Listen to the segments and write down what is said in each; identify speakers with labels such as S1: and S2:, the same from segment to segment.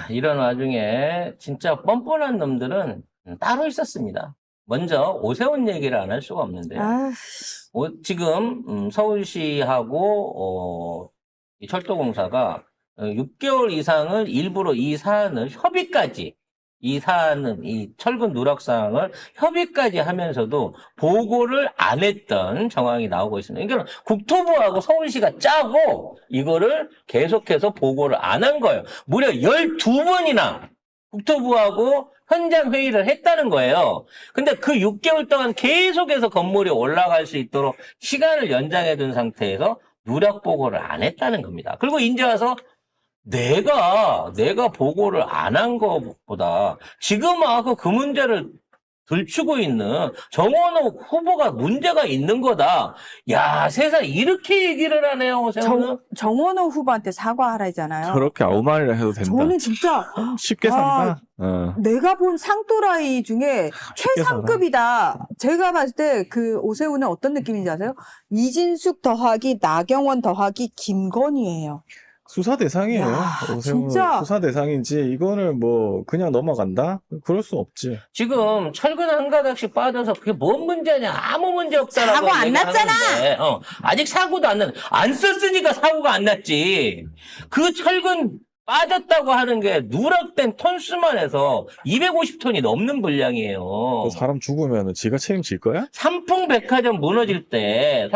S1: 이런 와중에 진짜 뻔뻔한 놈들은 따로 있었습니다. 먼저 오세훈 얘기를 안 할 수가 없는데요.
S2: 아,
S1: 지금 서울시하고 이 철도공사가 6개월 이상을 일부러 이 사안을 협의까지 이 사안은 이 철근 누락 사항을 협의까지 하면서도 보고를 안 했던 정황이 나오고 있습니다. 그러니까 국토부하고 서울시가 짜고 이거를 계속해서 보고를 안 한 거예요. 무려 12번이나 국토부하고 현장 회의를 했다는 거예요. 근데 그 6개월 동안 계속해서 건물이 올라갈 수 있도록 시간을 연장해 둔 상태에서 누락 보고를 안 했다는 겁니다. 그리고 이제 와서 내가 보고를 안 한 것보다 지금 와서 그 문제를 들추고 있는 정원호 후보가 문제가 있는 거다. 야, 세상 이렇게 얘기를 하네요, 세훈은.
S2: 정원호 후보한테 사과하라잖아요.
S3: 저렇게 아무 말이나 해도 된다.
S2: 저는 진짜
S3: 쉽게 산다. 어.
S2: 내가 본 상또라이 중에
S3: 쉽게
S2: 최상급이다. 제가 봤을 때 그 오세훈은 어떤 느낌인지 아세요? 이진숙 더하기 나경원 더하기 김건희예요.
S3: 수사 대상이에요.
S2: 야,
S3: 오세훈은
S2: 진짜.
S3: 수사 대상인지 이거는 뭐 그냥 넘어간다? 그럴 수 없지.
S1: 지금 철근 한 가닥씩 빠져서 그게 뭔 문제냐? 아무 문제 없다라고
S2: 사고 안 났잖아!
S1: 얘기하는데, 아직 사고도 안 썼으니까 사고가 안 났지. 그 철근 빠졌다고 하는 게 누락된 톤수만 해서 250톤이 넘는 분량이에요.
S3: 그 사람 죽으면 지가 책임질 거야?
S1: 삼풍백화점 무너질 때,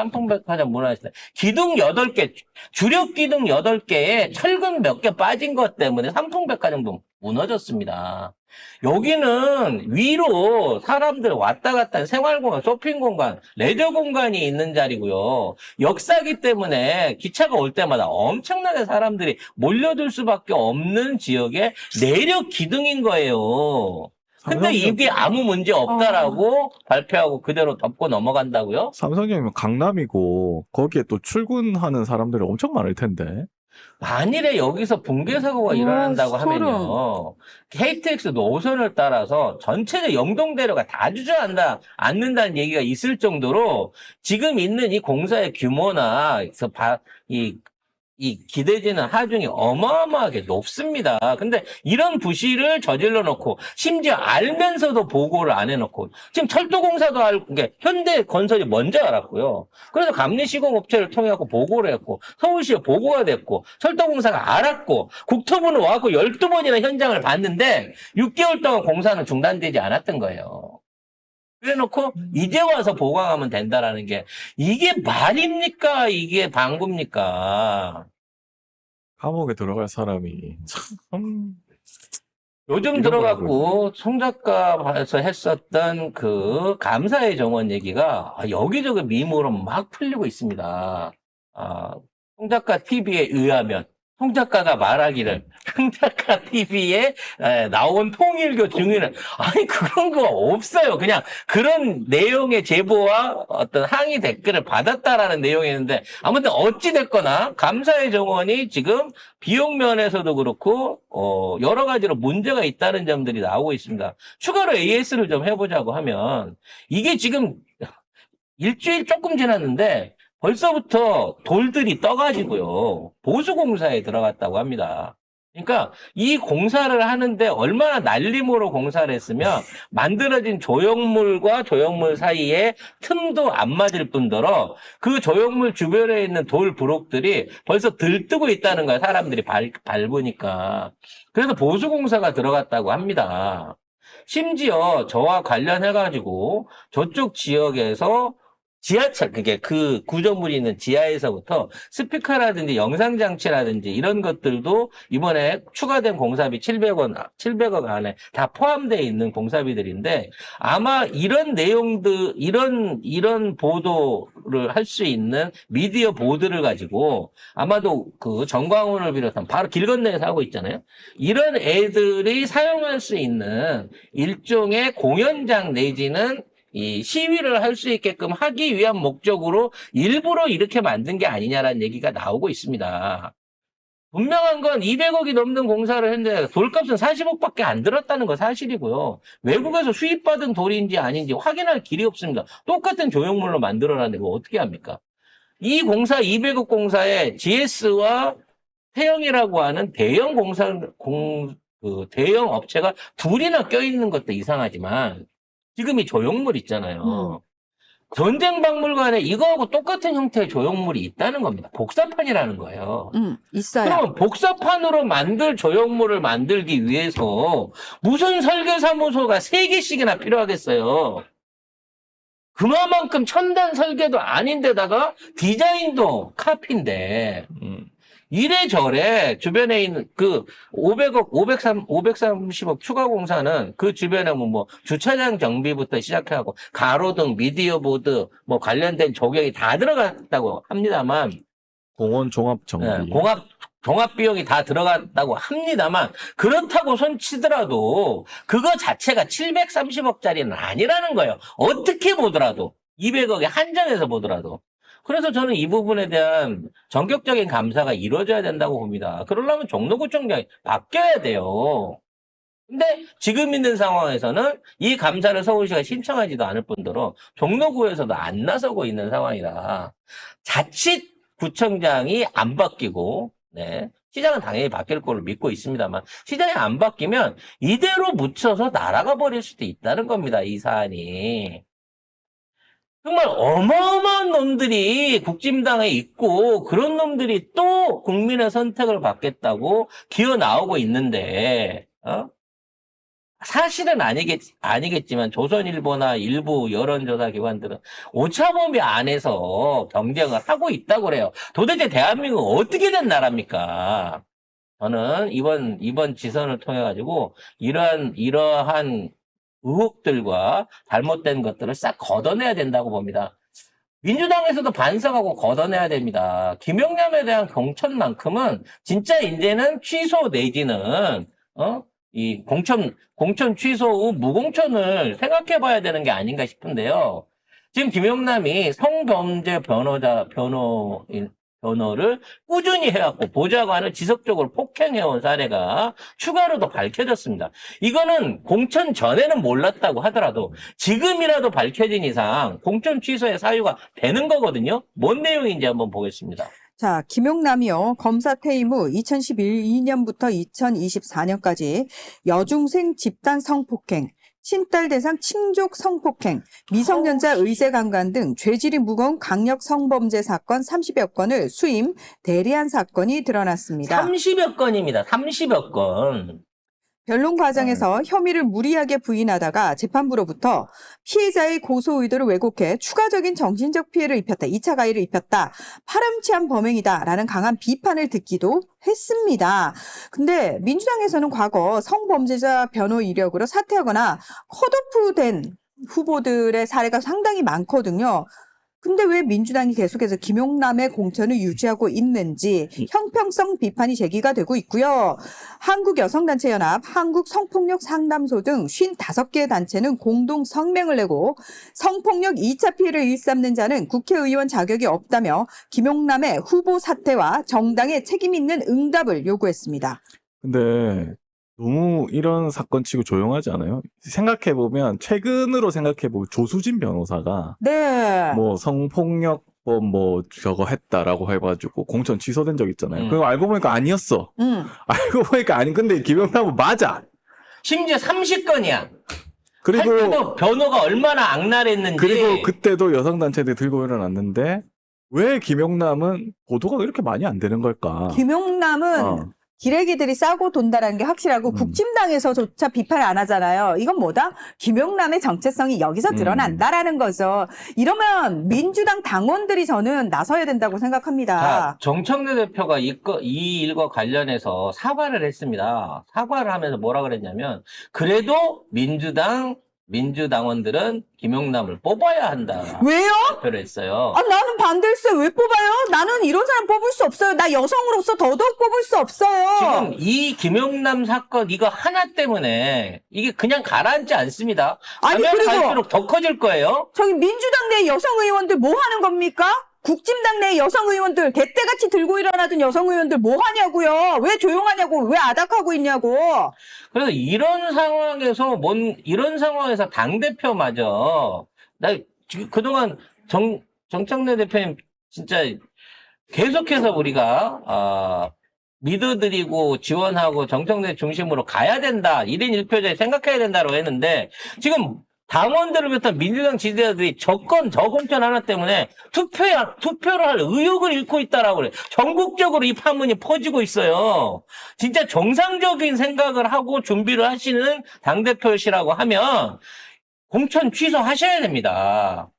S1: 기둥 8개, 주력 기둥 8개에 철근 몇 개 빠진 것 때문에 삼풍백화점도 무너졌습니다. 여기는 위로 사람들 왔다 갔다 하는 생활공간, 쇼핑공간, 레저공간이 있는 자리고요. 역사기 때문에 기차가 올 때마다 엄청나게 사람들이 몰려들 수밖에 없는 지역의 내력 기둥인 거예요. 근데 이게 아무 문제 없다라고 발표하고 그대로 덮고 넘어간다고요?
S3: 삼성역이면 강남이고 거기에 또 출근하는 사람들이 엄청 많을 텐데.
S1: 만일에 여기서 붕괴 사고가 일어난다고
S2: 소름.
S1: 하면요. KTX 노선을 따라서 전체적 영동대로가 다 주저앉아 않는다는 얘기가 있을 정도로 지금 있는 이 공사의 규모나 이 기대지는 하중이 어마어마하게 높습니다. 근데 이런 부실을 저질러 놓고 심지어 알면서도 보고를 안 해놓고 지금 철도공사도 알고 그러니까 현대건설이 먼저 알았고요. 그래서 감리시공업체를 통해 갖고 보고를 했고 서울시에 보고가 됐고 철도공사가 알았고 국토부는 와갖고 12번이나 현장을 봤는데 6개월 동안 공사는 중단되지 않았던 거예요. 그래놓고 이제 와서 보강하면 된다라는 게 이게 말입니까? 이게 방구입니까?
S3: 감옥에 들어갈 사람이 참.
S1: 요즘
S3: 이런
S1: 들어갖고 송작가에서 했었던 그 감사의 정원 얘기가 여기저기 밈으로 막 풀리고 있습니다. 송작가 TV에 의하면 송작가가 말하기를 송작가 TV에 나온 통일교 증인은 아니 그런 거 없어요. 그냥 그런 내용의 제보와 어떤 항의 댓글을 받았다라는 내용이었는데 아무튼 어찌 됐거나 감사의 정원이 지금 비용 면에서도 그렇고 여러 가지로 문제가 있다는 점들이 나오고 있습니다. 추가로 AS를 좀 해보자고 하면 이게 지금 일주일 조금 지났는데 벌써부터 돌들이 떠가지고요. 보수공사에 들어갔다고 합니다. 그러니까 이 공사를 하는데 얼마나 날림으로 공사를 했으면 만들어진 조형물과 조형물 사이에 틈도 안 맞을 뿐더러 그 조형물 주변에 있는 돌 부록들이 벌써 들뜨고 있다는 거야. 사람들이 밟으니까. 그래서 보수공사가 들어갔다고 합니다. 심지어 저와 관련해가지고 저쪽 지역에서 지하철, 그게 그 구조물이 있는 지하에서부터 스피커라든지 영상장치라든지 이런 것들도 이번에 추가된 공사비 700억 안에 다 포함되어 있는 공사비들인데 아마 이런 내용들, 이런 보도를 할 수 있는 미디어 보드를 가지고 아마도 그 정광훈을 비롯한 바로 길 건너에서 하고 있잖아요. 이런 애들이 사용할 수 있는 일종의 공연장 내지는 이 시위를 할 수 있게끔 하기 위한 목적으로 일부러 이렇게 만든 게 아니냐라는 얘기가 나오고 있습니다. 분명한 건 200억이 넘는 공사를 했는데 돌값은 40억밖에 안 들었다는 거 사실이고요. 외국에서 수입받은 돌인지 아닌지 확인할 길이 없습니다. 똑같은 조형물로 만들어놨는데 그거 어떻게 합니까? 이 공사 200억 공사에 GS와 태영이라고 하는 대형 대형 업체가 둘이나 껴있는 것도 이상하지만 지금 이 조형물 있잖아요. 전쟁 박물관에 이거하고 똑같은 형태의 조형물이 있다는 겁니다. 복사판이라는 거예요.
S2: 있어요.
S1: 그러면 복사판으로 만들 조형물을 만들기 위해서 무슨 설계사무소가 3개씩이나 필요하겠어요. 그만큼 첨단 설계도 아닌데다가 디자인도 카피인데 이래저래 주변에 있는 그 530억 추가 공사는 그 주변에 뭐 주차장 정비부터 시작하고 가로등, 미디어 보드 뭐 관련된 조경이 다 들어갔다고 합니다만
S3: 공원 종합 정비.
S1: 종합 비용이 다 들어갔다고 합니다만 그렇다고 손치더라도 그거 자체가 730억짜리는 아니라는 거예요. 어떻게 보더라도 200억에 한정해서 보더라도. 그래서 저는 이 부분에 대한 전격적인 감사가 이루어져야 된다고 봅니다. 그러려면 종로구청장이 바뀌어야 돼요. 근데 지금 있는 상황에서는 이 감사를 서울시가 신청하지도 않을 뿐더러 종로구에서도 안 나서고 있는 상황이라 자칫 구청장이 안 바뀌고 네. 시장은 당연히 바뀔 걸로 믿고 있습니다만 시장이 안 바뀌면 이대로 묻혀서 날아가 버릴 수도 있다는 겁니다. 이 사안이. 정말 어마어마한 놈들이 국진당에 있고 그런 놈들이 또 국민의 선택을 받겠다고 기어 나오고 있는데 사실은 아니겠지만 조선일보나 일부 여론조사 기관들은 오차범위 안에서 경쟁을 하고 있다고 그래요. 도대체 대한민국은 어떻게 된 나라입니까? 저는 이번 지선을 통해 가지고 이러한 의혹들과 잘못된 것들을 싹 걷어내야 된다고 봅니다. 민주당에서도 반성하고 걷어내야 됩니다. 김영남에 대한 공천만큼은 진짜 이제는 취소 내지는 이 공천 취소 후 무공천을 생각해 봐야 되는 게 아닌가 싶은데요. 지금 김영남이 성범죄 변호를 꾸준히 해왔고 보좌관을 지속적으로 폭행해온 사례가 추가로도 밝혀졌습니다. 이거는 공천 전에는 몰랐다고 하더라도 지금이라도 밝혀진 이상 공천 취소의 사유가 되는 거거든요. 뭔 내용인지 한번 보겠습니다.
S2: 자, 김용남이요. 검사 퇴임 후 2012년부터 2024년까지 여중생 집단 성폭행, 친딸 대상 친족 성폭행, 미성년자 의제 강간 등 죄질이 무거운 강력 성범죄 사건 30여 건을 수임, 대리한 사건이 드러났습니다.
S1: 30여 건입니다. 30여 건.
S2: 변론 과정에서 혐의를 무리하게 부인하다가 재판부로부터 피해자의 고소 의도를 왜곡해 추가적인 정신적 피해를 입혔다. 2차 가해를 입혔다. 파렴치한 범행이다라는 강한 비판을 듣기도 했습니다. 근데 민주당에서는 과거 성범죄자 변호 이력으로 사퇴하거나 컷오프된 후보들의 사례가 상당히 많거든요. 근데 왜 민주당이 계속해서 김용남의 공천을 유지하고 있는지 형평성 비판이 제기가 되고 있고요. 한국여성단체연합, 한국성폭력상담소 등 55개 단체는 공동 성명을 내고 성폭력 2차 피해를 일삼는 자는 국회의원 자격이 없다며 김용남의 후보 사퇴와 정당의 책임 있는 응답을 요구했습니다.
S3: 근데 너무 이런 사건 치고 조용하지 않아요? 생각해보면 최근으로 생각해보면 조수진 변호사가
S2: 네.
S3: 뭐 성폭력법 뭐 저거 했다라고 해가지고 공천 취소된 적 있잖아요. 그거 알고 보니까 아니었어. 알고 보니까 아닌 근데 김영남은 맞아.
S1: 심지어 30건이야.
S3: 그리고
S1: 할 때도 변호가 얼마나 악랄했는지.
S3: 그리고 그때도 여성단체들 들고 일어났는데 왜 김영남은 보도가 이렇게 많이 안 되는 걸까?
S2: 김용남은 기레기들이 싸고 돈다라는 게 확실하고 국진당에서조차 비판을 안 하잖아요. 이건 뭐다? 김용남의 정체성이 여기서 드러난다라는 거죠. 이러면 민주당 당원들이 저는 나서야 된다고 생각합니다.
S1: 자, 정청래 대표가 이 일과 관련해서 사과를 했습니다. 사과를 하면서 뭐라 그랬냐면 그래도 민주당원들은 김용남을 뽑아야 한다.
S2: 왜요?
S1: 발표를 했어요.
S2: 아, 나는 반대일세. 왜 뽑아요? 나는 이런 사람 뽑을 수 없어요. 나 여성으로서 더더욱 뽑을 수 없어요.
S1: 지금 이 김용남 사건 이거 하나 때문에 이게 그냥 가라앉지 않습니다.
S2: 아니,
S1: 가면
S2: 그리고
S1: 갈수록 더 커질 거예요.
S2: 저기 민주당 내 여성 의원들 뭐 하는 겁니까? 국진당 내 여성 의원들 개떼같이 들고 일어나던 여성 의원들 뭐 하냐고요? 왜 조용하냐고? 왜 아닥하고 있냐고?
S1: 그래서 이런 상황에서 당대표마저 나 지금 그동안 정청래 대표님 진짜 계속해서 우리가 믿어드리고 지원하고 정청래 중심으로 가야 된다. 1인 1표제 생각해야 된다고 했는데 지금 당원들을 비롯한 민주당 지지자들이 저공천 하나 때문에 투표를 할 의욕을 잃고 있다라고 그래. 전국적으로 이 파문이 퍼지고 있어요. 진짜 정상적인 생각을 하고 준비를 하시는 당대표시라고 하면 공천 취소하셔야 됩니다.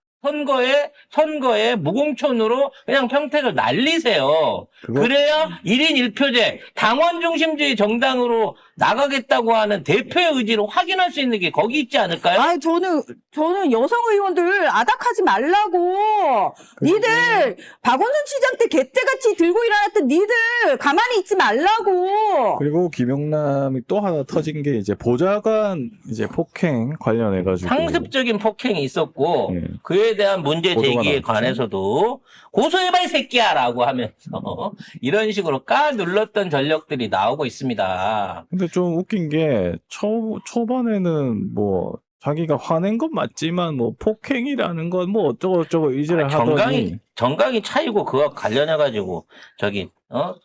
S1: 선거에 무공천으로 그냥 평택을 날리세요. 그래야 1인 1표제, 당원 중심주의 정당으로 나가겠다고 하는 대표의 의지를 확인할 수 있는 게 거기 있지 않을까요?
S2: 아니, 저는 여성 의원들 아닥하지 말라고. 니들, 박원순 시장 때 개떼같이 들고 일어났던 니들 가만히 있지 말라고.
S3: 그리고 김용남이 또 하나 터진 게 이제 보좌관 이제 폭행 관련해가지고
S1: 상습적인 폭행이 있었고
S3: 예.
S1: 그에 대한 문제
S3: 보도가
S1: 제기에
S3: 나왔죠.
S1: 관해서도 고소해봐 이 새끼야라고 하면서 이런 식으로 눌렀던 전력들이 나오고 있습니다.
S3: 근데 좀 웃긴 게 초반에는 뭐 자기가 화낸 건 맞지만 뭐 폭행이라는 건 뭐 어쩌고저쩌고 이지를 하더니
S1: 정강이 차이고 그거 관련해가지고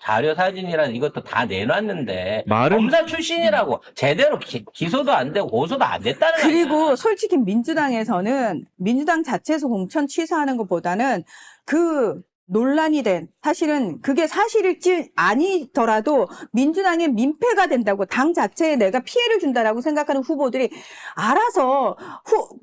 S1: 자료 사진이랑 이것도 다 내놨는데
S3: 말은
S1: 검사 출신이라고 제대로 기소도 안 되고 고소도 안 됐다는 거
S2: 그리고 솔직히 민주당에서는 민주당 자체에서 공천 취소하는 것보다는 그 논란이 된 사실은 그게 사실일지 아니더라도 민주당의 민폐가 된다고 당 자체에 내가 피해를 준다라고 생각하는 후보들이 알아서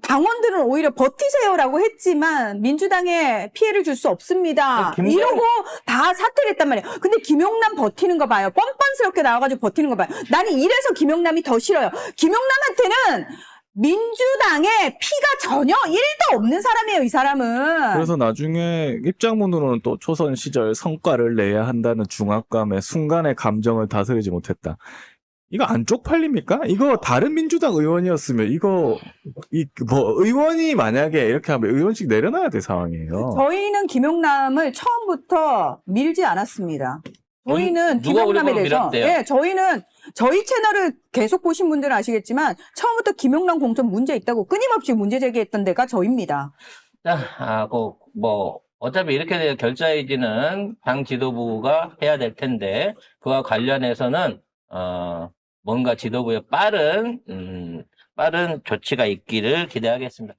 S2: 당원들은 오히려 버티세요라고 했지만 민주당에 피해를 줄 수 없습니다. 이러고 다 사퇴를 했단 말이에요. 근데 김용남 버티는 거 봐요. 뻔뻔스럽게 나와가지고 버티는 거 봐요. 나는 이래서 김용남이 더 싫어요. 김용남한테는 민주당에 피가 전혀 1도 없는 사람이에요, 이 사람은.
S3: 그래서 나중에 입장문으로는 또 초선 시절 성과를 내야 한다는 중압감에 순간의 감정을 다스리지 못했다. 이거 안 쪽팔립니까? 이거 다른 민주당 의원이었으면 의원이 만약에 이렇게 하면 의원직 내려놔야 될 상황이에요.
S2: 저희는 김용남을 처음부터 밀지 않았습니다. 저희는
S1: 누가
S2: 김용남에
S1: 우리
S2: 대해서,
S1: 밀었대요?
S2: 예, 저희는 저희 채널을 계속 보신 분들은 아시겠지만 처음부터 김용남 공천 문제 있다고 끊임없이 문제 제기했던 데가 저입니다.
S1: 자, 어차피 이렇게 되어 결자해지는 당 지도부가 해야 될 텐데, 그와 관련해서는, 뭔가 지도부의 빠른 조치가 있기를 기대하겠습니다.